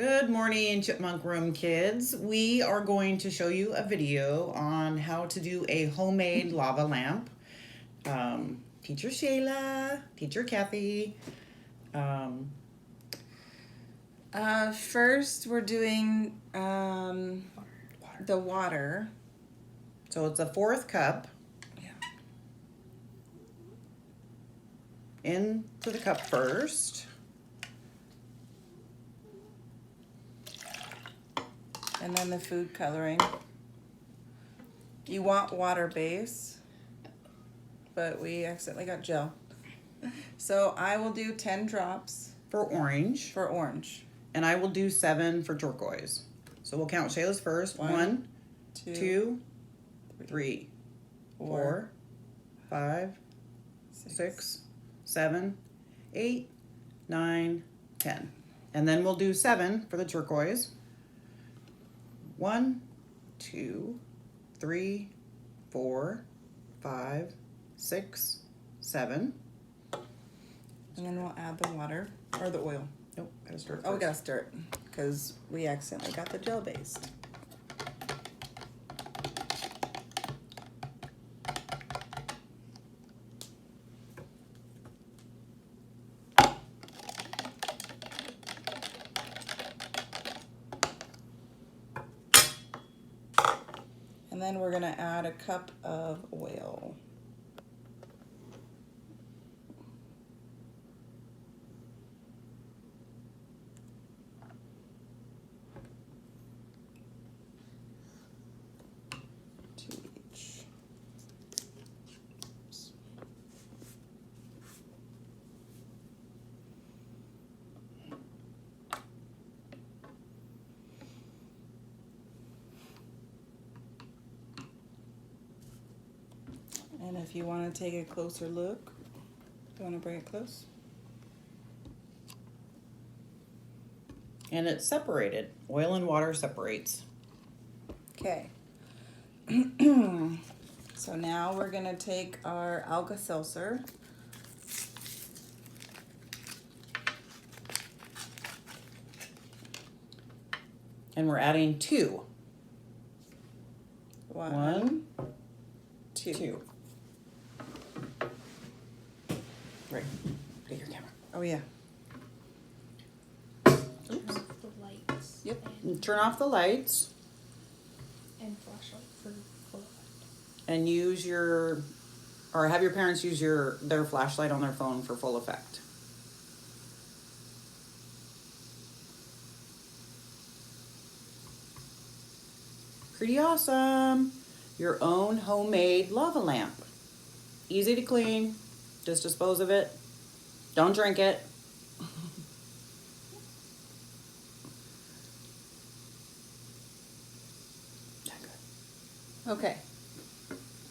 Good morning, Chipmunk Room kids. We are going to show you a video on how to do a homemade lava lamp. Teacher Shayla, Teacher Kathy. First we're doing the water. So it's a 4th cup. Yeah. Into the cup first. And then the food coloring. You want water base, but we accidentally got gel. So I will do 10 drops For orange. for orange. And I will do 7 for turquoise. So we'll count Shayla's first. 1, 2, 3, 4, 5, 6, 7, 8, 9, 10. And then we'll do 7 for the turquoise. 1, 2, 3, 4, 5, 6, 7. And then we'll add the water or the oil. Nope, gotta stir it Oh, we first. gotta stir it because we accidentally got the gel based. And then we're gonna add a cup of oil. Two each. And if you want to take a closer look, you want to bring it close? And it's separated. Oil and water separates. Okay. So now we're going to take our alka-seltzer. And we're adding 2. One, 2. 2. Right. Get your camera. Oh, yeah. Oops. The lights. Yep. And turn off the lights And flashlight for full effect. and use your, or have your parents use their flashlight on their phone for full effect. Pretty awesome. Your own homemade lava lamp. Easy to clean. Just dispose of it. Don't drink it. Okay.